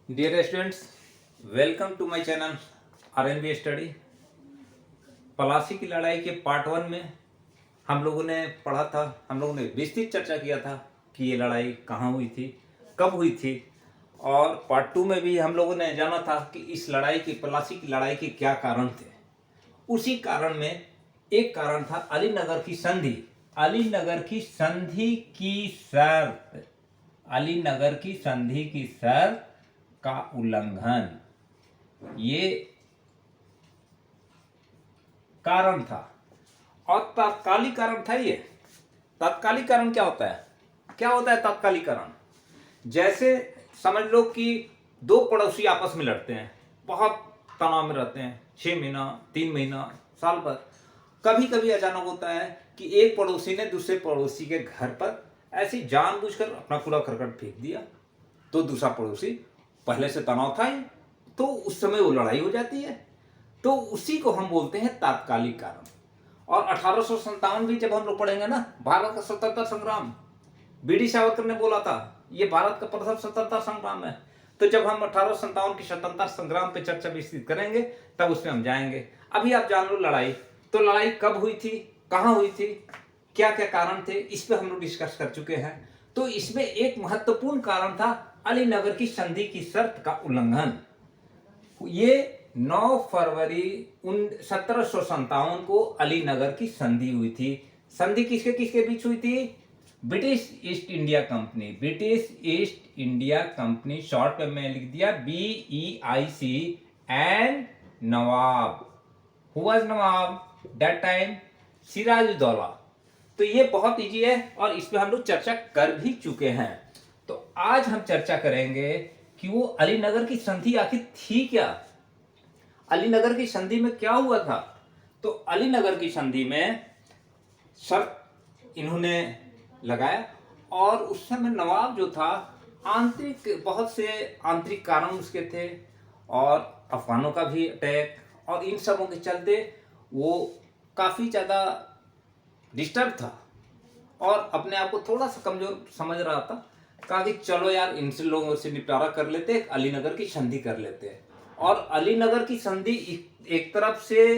Dear students, welcome to my channel RNB study. Plassey की लड़ाई के पार्ट 1 में हम लोगों ने पढ़ा था, हम लोगों ने विस्तृत चर्चा किया था कि ये लड़ाई कहाँ हुई थी, कब हुई थी। और पार्ट 2 में भी हम लोगों ने जाना था कि इस लड़ाई की, पलासी की लड़ाई के क्या कारण थे। उसी कारण में एक कारण था अलीनगर की संधि। अलीनगर की संधि की शर्त, अलीनगर की संधि की शर्त का उल्लंघन, ये कारण था। और तात्कालिक कारण था ये। तात्कालिक कारण क्या होता है? क्या होता है तात्कालिक कारण? जैसे समझ लो कि दो पड़ोसी आपस में लड़ते हैं, बहुत तनाव में रहते हैं, 6 महीना, 3 महीना, साल भर। कभी कभी अचानक होता है कि एक पड़ोसी ने दूसरे पड़ोसी के घर पर ऐसी जानबूझकर अपना कूड़ा करकट फेंक दिया, तो दूसरा पड़ोसी, पहले से तनाव था ही, तो उस समय वो लड़ाई हो जाती है। तो उसी को हम बोलते हैं तात्कालिक कारण। और 1857 भी जब हम लोग पढ़ेंगे ना, भारत का स्वतंत्रता संग्राम, बीडी सावरकर ने बोला था ये भारत का प्रथम स्वतंत्रता संग्राम है। तो जब हम 1857 की स्वतंत्रता संग्राम पे चर्चा विस्तृत करेंगे तब उसमें हम जाएंगे। अभी आप जान लो लड़ाई, तो लड़ाई कब हुई थी, कहाँ हुई थी, क्या क्या कारण थे, इस पे हम लोग डिस्कस कर चुके हैं। तो इसमें एक महत्वपूर्ण कारण था अलीनगर की संधि की शर्त का उल्लंघन। ये 9 फरवरी 1757 को अलीनगर की संधि हुई थी। संधि किसके किसके बीच हुई थी? British East India Company, British East India Company, short में मैं लिख दिया BEIC, and nawab. Who was nawab that time? Sirajuddaulah. तो ये बहुत इजी है और इस पे हम लोग चर्चा कर भी चुके हैं। तो आज हम चर्चा करेंगे कि वो अलीनगर की संधि आखिर थी क्या, अलीनगर की संधि में क्या हुआ था। तो अलीनगर की संधि में शर्त इन्होंने लगाया, और उस समय नवाब जो था, आंतरिक, बहुत से आंतरिक कारण उसके थे, और अफगानों का भी अटैक, और इन सबों के चलते वो काफ़ी ज़्यादा डिस्टर्ब था और अपने आप को थोड़ा सा कमजोर समझ रहा था। कहा कि चलो यार इनसे लोगों से निपटारा कर लेते, अलीनगर की संधि कर लेते हैं। और अलीनगर की संधि एक तरफ से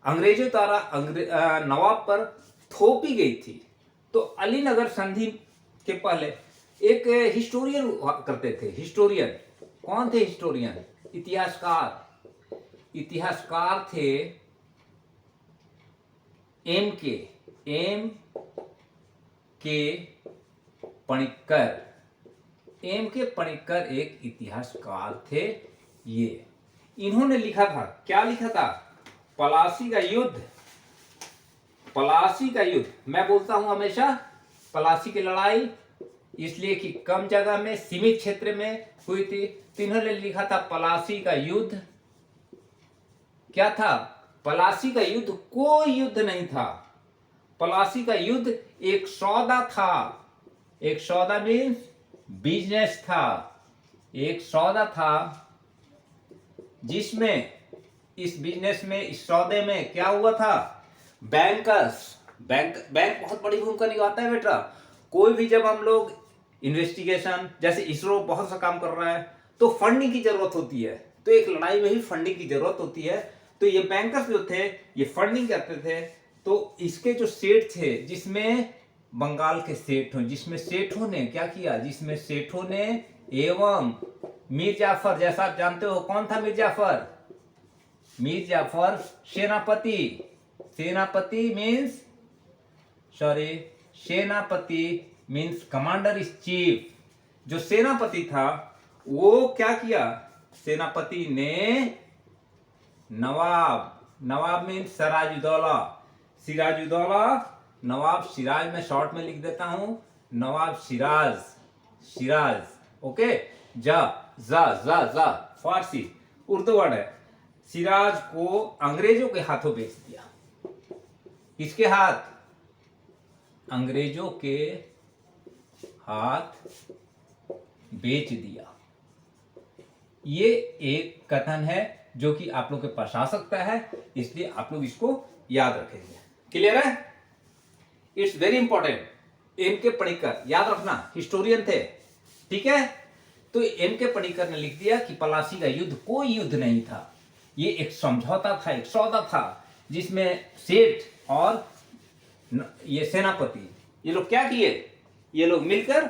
अंग्रेजों द्वारा नवाब पर थोपी गई थी। तो अलीनगर संधि के पहले एक हिस्टोरियन करते थे। हिस्टोरियन कौन थे? हिस्टोरियन, इतिहासकार। इतिहासकार थे एम के पणिक्कर। एम के पणिक्कर एक इतिहासकार थे। ये इन्होंने लिखा था, क्या लिखा था? पलासी का युद्ध। पलासी का युद्ध, मैं बोलता हूं हमेशा पलासी की लड़ाई, इसलिए कि कम जगह में, सीमित क्षेत्र में हुई थी। तो इन्होंने लिखा था पलासी का युद्ध। क्या था? पलासी का युद्ध कोई युद्ध नहीं था। पलासी का युद्ध एक सौदा था। एक सौदा मीन्स बिजनेस था। एक सौदा था जिसमें, इस बिजनेस में, इस सौदे में क्या हुआ था? बैंक बहुत बड़ी भूमिका निभाता है बेटा। कोई भी जब हम लोग इन्वेस्टिगेशन, जैसे इसरो बहुत सा काम कर रहा है, तो फंडिंग की जरूरत होती है। तो एक लड़ाई में भी फंडिंग की जरूरत होती है। तो ये बैंकर्स जो थे, ये फंडिंग करते थे। तो इसके जो सेठ थे, जिसमें बंगाल के सेठ, जिसमें सेठों ने क्या किया, जिसमें सेठों ने एवं मीर जाफर, जैसा आप जानते हो, कौन था मीर जाफर? मीर जाफर सेनापति। सेनापति मीन्स, सॉरी, सेनापति मीन्स कमांडर इज चीफ। जो सेनापति था वो क्या किया? सेनापति ने नवाब मीन्स सिराजुद्दौला। सिराजुद्दौला, नवाब सिराज, मैं शॉर्ट में लिख देता हूं, नवाब सिराज। ओके, जा जा जा जा फारसी उर्दू वर्ड है। सिराज को अंग्रेजों के हाथों बेच दिया। किसके हाथ? अंग्रेजों के हाथ बेच दिया। ये एक कथन है जो कि आप लोग के पास आ सकता है, इसलिए आप लोग इसको याद रखेंगे। क्लियर है? It's very important. एम के पणिक्कर, याद रखना, हिस्टोरियन थे। ठीक है? तो एम के पणिकर ने लिख दिया कि प्लासी का युद्ध कोई युद्ध नहीं था, ये एक समझौता था, एक सौदा था, जिसमें सेठ और ये सेनापति ये लोग क्या किए, ये लोग मिलकर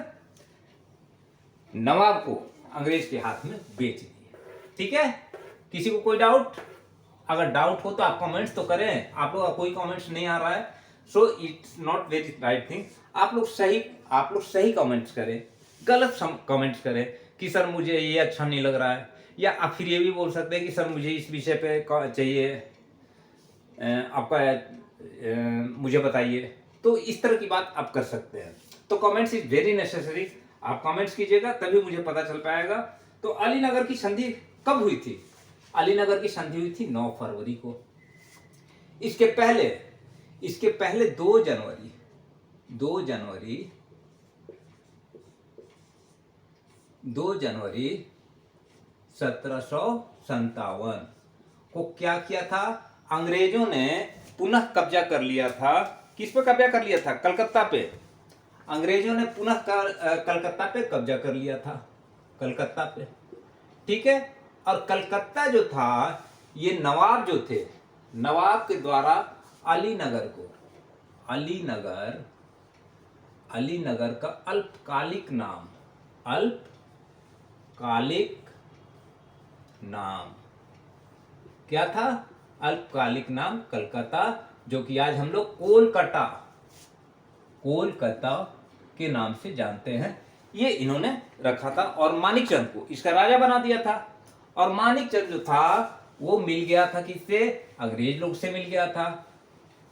नवाब को अंग्रेज के हाथ में बेच दिए। ठीक है, किसी को कोई डाउट? अगर डाउट हो तो आप कमेंट्स तो करें। आप लोग का कोई कमेंट्स नहीं आ रहा है, so it's not very right thing. आप लोग सही कमेंट्स करें, गलत कमेंट्स करें कि सर मुझे ये अच्छा नहीं लग रहा है, या आप फिर ये भी बोल सकते हैं कि सर मुझे इस विषय पे चाहिए, आपका मुझे बताइए। तो इस तरह की बात आप कर सकते हैं। तो कमेंट्स इज वेरी नेसेसरी, आप कमेंट्स कीजिएगा तभी मुझे पता चल पाएगा। तो अलीनगर की संधि कब हुई थी? अलीनगर की संधि हुई थी 9 फरवरी को। इसके पहले 2 जनवरी 1757 को क्या किया था? अंग्रेजों ने पुनः कब्जा कर लिया था। किस पे कब्जा कर लिया था? कलकत्ता पे। अंग्रेजों ने पुनः कलकत्ता पे कब्जा कर लिया था, कलकत्ता पे। ठीक है, और कलकत्ता जो था, ये नवाब जो थे, नवाब के द्वारा अलीनगर को, अलीनगर का अल्पकालिक नाम क्या था? अल्पकालिक नाम कलकत्ता, जो कि आज हम लोग कोलकाता के नाम से जानते हैं, ये इन्होंने रखा था। और मानिकचंद को इसका राजा बना दिया था। और मानिकचंद जो था वो मिल गया था किससे? अंग्रेज लोग से मिल गया था।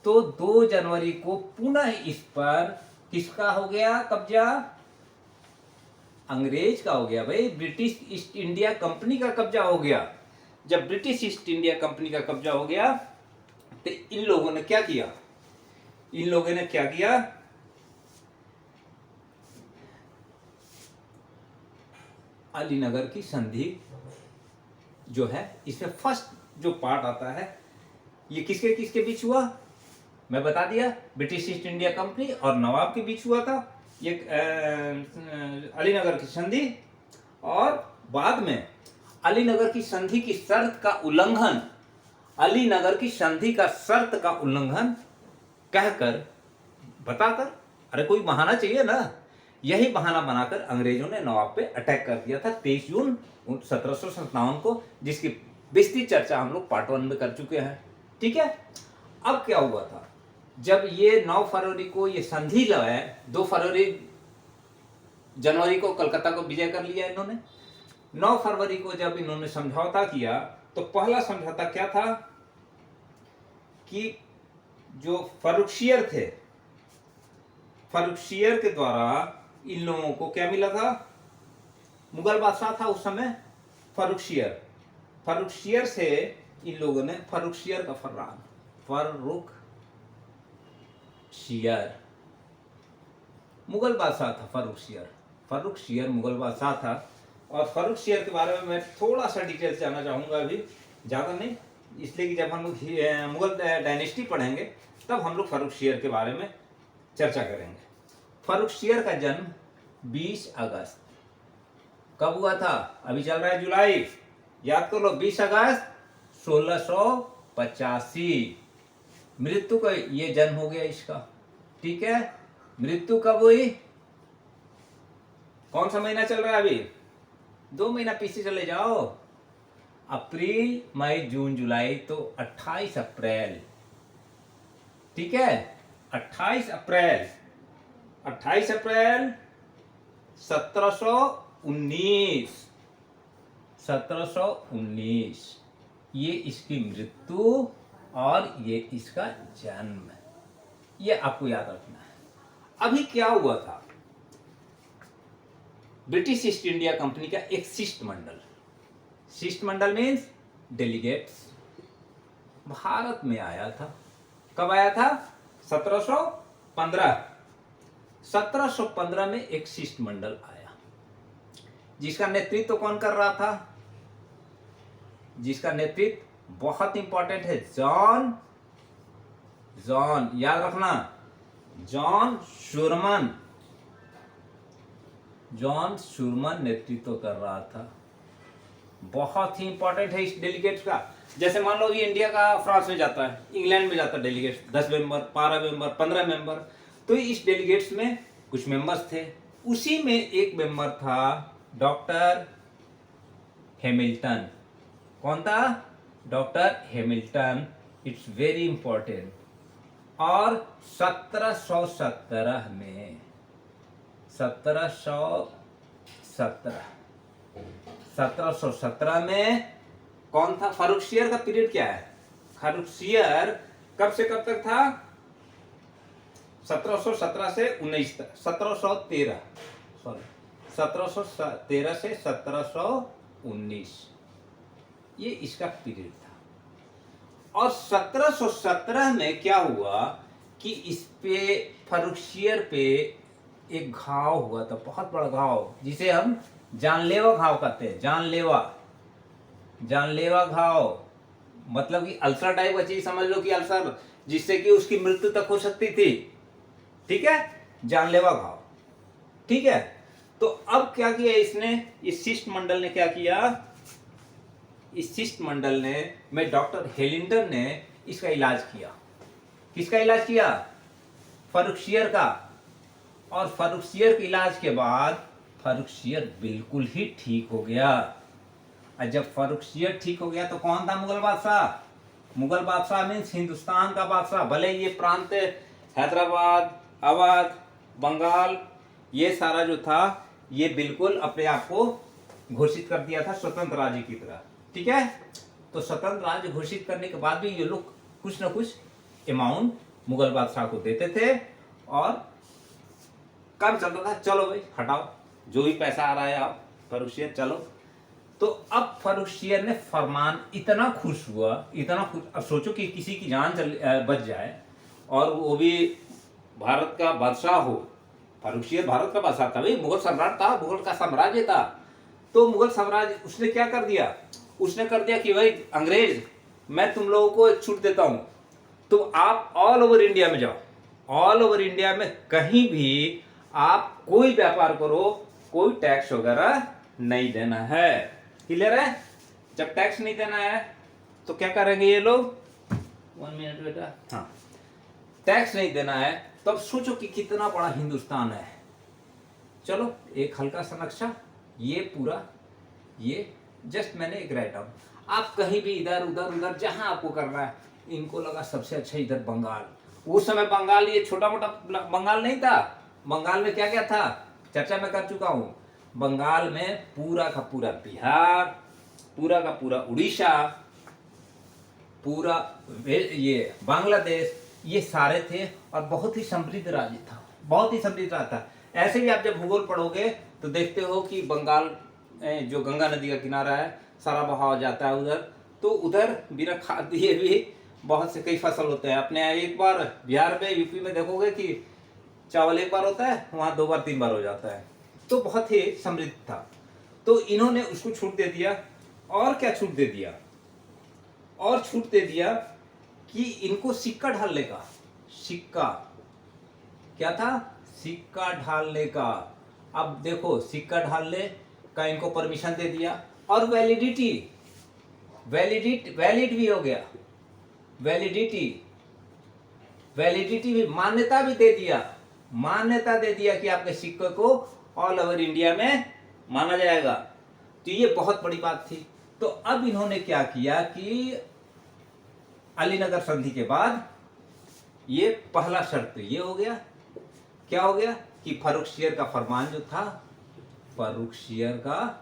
तो 2 जनवरी को पुनः इस पर किसका हो गया कब्जा? अंग्रेज का हो गया भाई, ब्रिटिश ईस्ट इंडिया कंपनी का कब्जा हो गया। जब ब्रिटिश ईस्ट इंडिया कंपनी का कब्जा हो गया तो इन लोगों ने क्या किया? अलीनगर की संधि जो है, इसमें फर्स्ट जो पार्ट आता है, ये किसके बीच हुआ? मैं बता दिया, ब्रिटिश ईस्ट इंडिया कंपनी और नवाब के बीच हुआ था ये अलीनगर की संधि। और बाद में अलीनगर की संधि की शर्त का उल्लंघन, कहकर, बताकर, अरे कोई बहाना चाहिए ना, यही बहाना बनाकर अंग्रेजों ने नवाब पे अटैक कर दिया था 23 जून 1757 को, जिसकी विस्तृत चर्चा हम लोग पार्ट 1 में कर चुके हैं। ठीक है, अब क्या हुआ था? जब ये 9 फरवरी को ये संधि जो है, 2 जनवरी को कलकत्ता को विजय कर लिया इन्होंने। 9 फरवरी को जब इन्होंने समझौता किया, तो पहला समझौता क्या था कि जो फर्रुखशियर थे, फर्रुखशियर के द्वारा इन लोगों को क्या मिला था? मुगल बादशाह था उस समय फर्रुखशियर से इन लोगों ने, फर्रुखशियर का फर्रान, फर्रुखशियर मुगल बादशाह था। फर्रुखशियर मुगल बादशाह था। और फर्रुखशियर के बारे में मैं थोड़ा सा डिटेल्स जानना चाहूंगा, अभी ज़्यादा नहीं, इसलिए कि जब हम लोग मुगल डायनेस्टी पढ़ेंगे तब हम लोग फर्रुखशियर के बारे में चर्चा करेंगे। फर्रुखशियर का जन्म 20 अगस्त कब हुआ था? अभी चल रहा है जुलाई, याद कर लो, 20 अगस्त 1685। मृत्यु का ये जन्म हो गया इसका। ठीक है, मृत्यु कब हुई? कौन सा महीना चल रहा है अभी? 2 महीना पीछे चले जाओ, अप्रैल, मई, जून, जुलाई, तो 28 अप्रैल। ठीक है, 28 अप्रैल 1719 ये इसकी मृत्यु और ये इसका जन्म, ये आपको याद रखना है। अभी क्या हुआ था? ब्रिटिश ईस्ट इंडिया कंपनी का एक शिष्टमंडल मीन्स डेलीगेट्स भारत में आया था। कब आया था? 1715 में एक शिष्टमंडल आया, जिसका नेतृत्व कौन कर रहा था? जिसका नेतृत्व बहुत इंपॉर्टेंट है, जॉन, याद रखना, जॉन जॉन शूरमन नेतृत्व कर रहा था। बहुत ही इंपॉर्टेंट है इस डेलीगेट्स का। जैसे मान लो ये इंडिया का फ्रांस में जाता है, इंग्लैंड में जाता है डेलीगेट्स, 10 मेंबर, 12 मेंबर, 15 मेंबर। तो इस डेलीगेट्स में कुछ मेंबर्स थे, उसी में एक मेंबर था डॉक्टर हैमिल्टन। कौन था? Doctor Hamilton. It's very important. और 1717 में 1717 में कौन था? फारुखशियर का पीरियड क्या है? फारुखशियर कब से कब तक था? 1717 से 19 तक, 1713 से 1719, ये इसका पीरियड था। और 1717 में क्या हुआ कि इस पे फारुखशियर पे एक घाव हुआ था, बहुत बड़ा घाव, जिसे हम जानलेवा घाव कहते हैं। जानलेवा घाव मतलब कि अल्सर टाइप का चीज समझ लो, कि अल्सर जिससे कि उसकी मृत्यु तक हो सकती थी। ठीक है, जानलेवा घाव। ठीक है, तो अब क्या किया इसने, इस शिष्टमंडल ने क्या किया? इस शिष्टमंडल ने में डॉक्टर हेलिंटन ने इसका इलाज किया। किसका इलाज किया? फारुखशियर का। और फारुखशियर के इलाज के बाद फारुखशियर बिल्कुल ही ठीक हो गया। और जब फारुखशियर ठीक हो गया तो कौन था मुगल बादशाह? मुगल बादशाह मीन्स हिंदुस्तान का बादशाह। भले ये प्रांत हैदराबाद, अवध, बंगाल, ये सारा जो था, ये बिल्कुल अपने आप को घोषित कर दिया था स्वतंत्र राज्य की तरह। ठीक है, तो स्वतंत्र राज्य घोषित करने के बाद भी ये लोग कुछ ना कुछ अमाउंट मुगल बादशाह को देते थे। और काम चलता था, चलो भाई हटाओ, जो भी पैसा आ रहा है आप फारुखशियर चलो। तो अब फारुखशियर ने फरमान, इतना खुश हुआ, इतना खुश। अब सोचो कि किसी की जान बच जाए, और वो भी भारत का बादशाह हो। फारुखशियर भारत का बादशाह था भाई, मुगल सम्राट था, मुगल का साम्राज्य था। तो मुगल साम्राज्य उसने क्या कर दिया? उसने कर दिया कि भाई अंग्रेज, मैं तुम लोगों को एक छूट देता हूं, तुम आप ऑल ओवर इंडिया में जाओ, ऑल ओवर इंडिया में कहीं भी आप कोई व्यापार करो, कोई टैक्स वगैरह नहीं देना है। क्लियर है? जब टैक्स नहीं देना है तो क्या करेंगे ये लोग? 1 मिनट बेटा। हाँ, टैक्स नहीं देना है, तो अब सोचो कि कितना बड़ा हिंदुस्तान है। चलो एक हल्का सा नक्शा, ये पूरा, ये जस्ट मैंने एक राइट डाउन। आप कहीं भी इधर उधर उधर जहां आपको करना है। इनको लगा सबसे अच्छा इधर बंगाल। उस समय बंगाल ये छोटा मोटा बंगाल नहीं था। बंगाल में क्या क्या था, चर्चा मैं कर चुका हूं। बंगाल में पूरा का पूरा बिहार, पूरा का पूरा उड़ीसा, पूरा ये बांग्लादेश, ये सारे थे। और बहुत ही समृद्ध राज्य था, बहुत ही समृद्ध राज्य था। ऐसे ही आप जब भूगोल पढ़ोगे तो देखते हो कि बंगाल जो गंगा नदी का किनारा है, सारा बहाव जाता है उधर। तो उधर बिना खाद दिए भी बहुत से कई फसल होते हैं। अपने एक बार बिहार में, यूपी में देखोगे कि चावल एक बार होता है, वहां 2 बार 3 बार हो जाता है। तो बहुत ही समृद्ध था। तो इन्होंने उसको छूट दे दिया। और क्या छूट दे दिया? और छूट दे दिया कि इनको सिक्का ढालने का, सिक्का क्या था? सिक्का ढालने का। अब देखो, सिक्का ढालने का इनको परमिशन दे दिया। और वैलिड भी हो गया, वैलिडिटी भी, मान्यता भी दे दिया। मान्यता दे दिया कि आपके सिक्के को ऑल ओवर इंडिया में माना जाएगा। तो ये बहुत बड़ी बात थी। तो अब इन्होंने क्या किया कि अलीनगर संधि के बाद ये पहला शर्त ये हो गया, क्या हो गया कि फारुखशियर का फरमान जो था, फारुखशियर का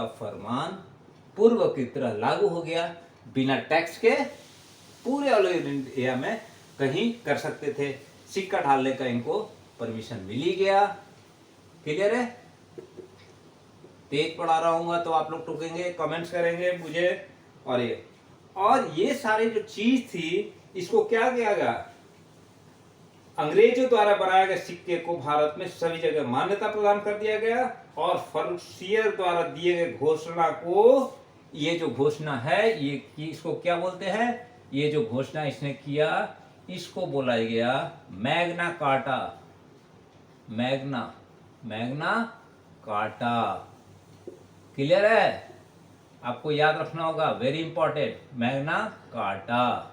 फरमान पूर्व की तरह लागू हो गया। बिना टैक्स के पूरे ऑल ओवर इंडिया में कहीं कर सकते थे। सिक्का ढालने का इनको परमिशन मिल ही गया। क्लियर है? तेज पढ़ा रहा हूँ तो आप लोग टोकेंगे, कमेंट्स करेंगे मुझे। और ये सारी जो चीज थी, इसको क्या किया गया? अंग्रेजों द्वारा बनाए गए सिक्के को भारत में सभी जगह मान्यता प्रदान कर दिया गया। और फारुखशियर द्वारा दिए गए घोषणा को, ये जो घोषणा है, ये इसको क्या बोलते हैं? ये जो घोषणा इसने किया, इसको बोला गया Magna carta. Magna carta. Clear है? आपको याद रखना होगा, वेरी इंपॉर्टेंट, मैग्ना कार्टा।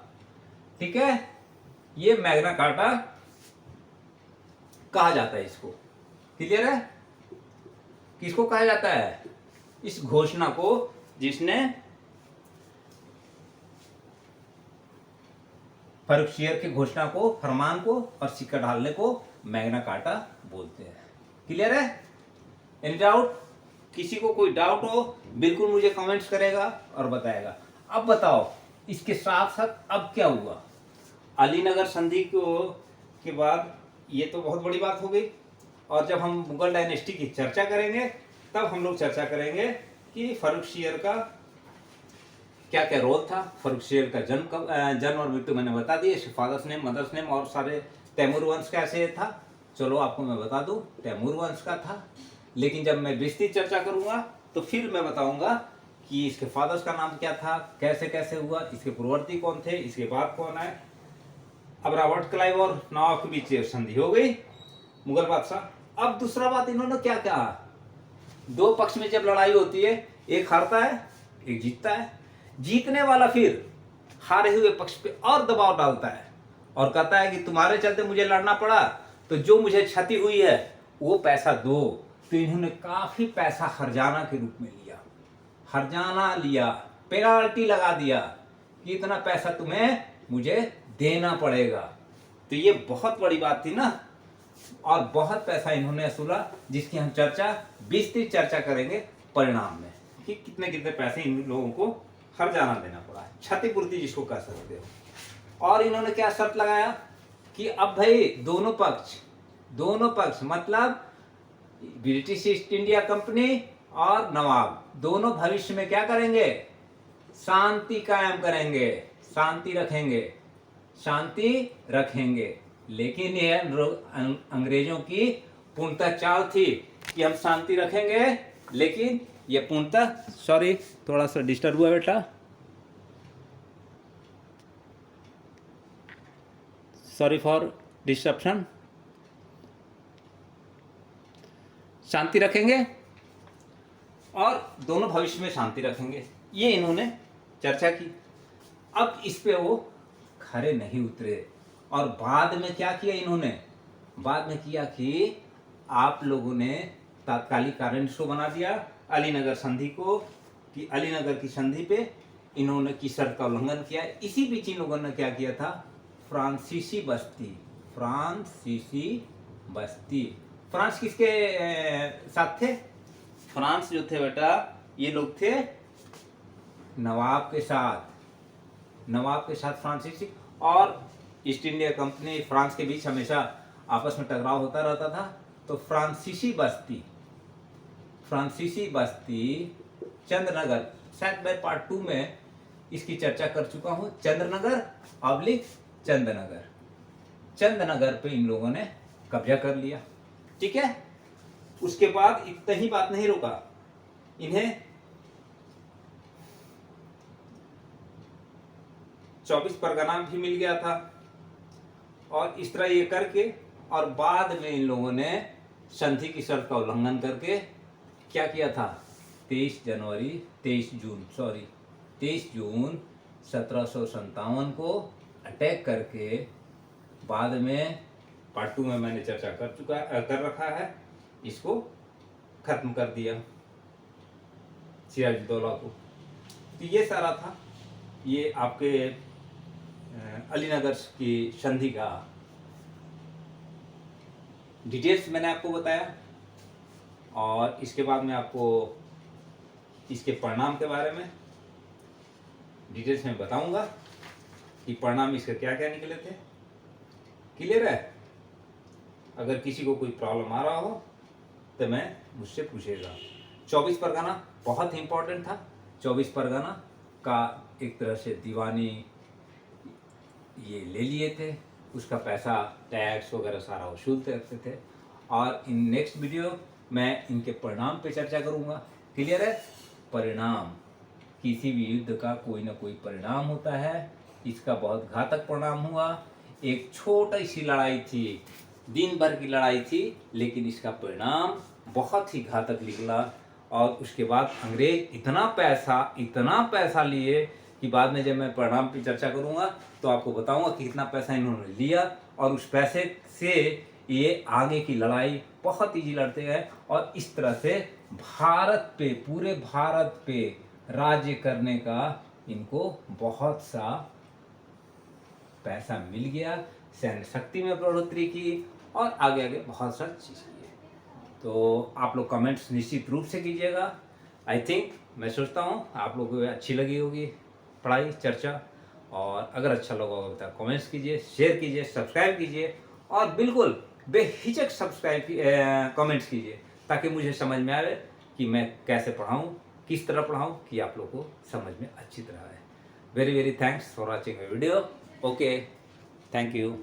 ठीक है, ये मैग्ना कार्टा कहा जाता है इसको। क्लियर है? किसको कहा जाता है? इस घोषणा को, जिसने फर्रुख शेयर की घोषणा को, फरमान को और सिक्का ढालने को मैग्ना कार्टा बोलते हैं। क्लियर है? Any doubt? किसी को कोई डाउट हो बिल्कुल मुझे कमेंट्स करेगा और बताएगा। अब बताओ, इसके साथ साथ अब क्या हुआ? अलीनगर संधि के बाद ये तो बहुत बड़ी बात हो गई, और जब हम मुगल डायनेस्टी की चर्चा करेंगे तब हम लोग चर्चा करेंगे कि फर्रुख शेयर का क्या क्या रोल था। फर्रुख शेयर का जन्म और मृत्यु मैंने बता दी, फादर्स नेम, मदर्स नेम और सारे तैमूर वंश कैसे था, चलो आपको मैं बता दूं, तैमूर वंश का था। लेकिन जब मैं विस्तृत चर्चा करूंगा तो फिर मैं बताऊंगा कि इसके फादर्स का नाम क्या था, कैसे कैसे हुआ, इसके पूर्ववर्ती कौन थे, इसके बाद कौन आए। अब रॉबर्ट क्लाइव और नवाब के बीच संधि हो गई, मुगल बादशाह। अब दूसरा बात इन्होंने क्या कहा, दो पक्ष में जब लड़ाई होती है, एक हारता है एक जीतता है, जीतने वाला फिर हारे हुए पक्ष पे और दबाव डालता है और कहता है कि तुम्हारे चलते मुझे लड़ना पड़ा, तो जो मुझे क्षति हुई है वो पैसा दो। तो इन्होंने काफी पैसा हर्जाना के रूप में लिया, हर्जाना लिया, पेनाल्टी लगा दिया कि इतना पैसा तुम्हें मुझे देना पड़ेगा। तो ये बहुत बड़ी बात थी ना, और बहुत पैसा इन्होंने वसूला, जिसकी हम विस्तृत चर्चा करेंगे परिणाम में, कि कितने कितने पैसे इन लोगों को हर्जाना देना पड़ा, क्षतिपूर्ति जिसको कह सकते हो। और इन्होंने क्या शर्त लगाया कि अब भाई दोनों पक्ष मतलब ब्रिटिश ईस्ट इंडिया कंपनी और नवाब दोनों भविष्य में क्या करेंगे, शांति कायम करेंगे, शांति रखेंगे। लेकिन यह अंग्रेजों की पूर्णतः चाल थी कि हम शांति रखेंगे, लेकिन ये पूर्णतः, सॉरी थोड़ा सा डिस्टर्ब हुआ बेटा, सॉरी फॉर डिस्टर्बन। शांति रखेंगे और दोनों भविष्य में शांति रखेंगे, ये इन्होंने चर्चा की। अब इस पे वो खरे नहीं उतरे, और बाद में क्या किया इन्होंने, बाद में किया कि आप लोगों ने तात्कालिक कारण शो बना दिया अलीनगर संधि को, कि अलीनगर की संधि पे इन्होंने की शर्त का उल्लंघन किया। इसी बीच इन लोगों ने क्या किया था, फ्रांसीसी बस्ती। फ्रांस किसके साथ थे? फ्रांस जो थे बेटा, ये लोग थे नवाब के साथ फ्रांसीसी और ईस्ट इंडिया कंपनी, फ्रांस के बीच हमेशा आपस में टकराव होता रहता था। तो फ्रांसीसी बस्ती चंद्रनगर, शायद मैं पार्ट 2 में इसकी चर्चा कर चुका हूं, चंद्रनगर पे इन लोगों ने कब्जा कर लिया। ठीक है, उसके बाद इतना ही बात नहीं रुका, इन्हें 24 परगना भी मिल गया था, और इस तरह ये करके, और बाद में इन लोगों ने संधि की शर्त का उल्लंघन करके क्या किया था, 23 जून 1757 को अटैक करके, बाद में पार्ट 2 में मैंने चर्चा कर रखा है, इसको खत्म कर दिया सिराजुद्दौला को। तो ये सारा था, ये आपके अलीनगर की संधि का डिटेल्स मैंने आपको बताया, और इसके बाद मैं आपको इसके परिणाम के बारे में डिटेल्स में बताऊंगा कि परिणाम इसके क्या क्या निकले थे। क्लियर है? अगर किसी को कोई प्रॉब्लम आ रहा हो तो मैं मुझसे पूछेगा। 24 परगना बहुत ही इंपॉर्टेंट था। 24 परगना का एक तरह से दीवानी ये ले लिए थे, उसका पैसा टैक्स वगैरह सारा वसूलते रहते थे, और इन नेक्स्ट वीडियो मैं इनके परिणाम पे चर्चा करूँगा। क्लियर है? परिणाम, किसी भी युद्ध का कोई ना कोई परिणाम होता है, इसका बहुत घातक परिणाम हुआ, एक छोटी सी लड़ाई थी, दिन भर की लड़ाई थी, लेकिन इसका परिणाम बहुत ही घातक निकला। और उसके बाद अंग्रेज इतना पैसा लिए कि बाद में जब मैं परिणाम की चर्चा करूंगा तो आपको बताऊंगा कि कितना पैसा इन्होंने लिया, और उस पैसे से ये आगे की लड़ाई बहुत ईजी लड़ते गए, और इस तरह से पूरे भारत पे राज्य करने का इनको बहुत सा पैसा मिल गया, सैन्य शक्ति में बढ़ोतरी की, और आगे आगे बहुत सारी चीज़ की। तो आप लोग कमेंट्स निश्चित रूप से कीजिएगा। आई थिंक, मैं सोचता हूँ आप लोगों को अच्छी लगी होगी पढ़ाई चर्चा, और अगर अच्छा लगा होगा तो कमेंट्स कीजिए, शेयर कीजिए, सब्सक्राइब कीजिए, और बिल्कुल बेहिचक कमेंट्स कीजिए, ताकि मुझे समझ में आए कि मैं कैसे पढ़ाऊँ, किस तरह पढ़ाऊँ कि आप लोग को समझ में अच्छी तरह आए। Very very thanks for watching video. Okay, thank you.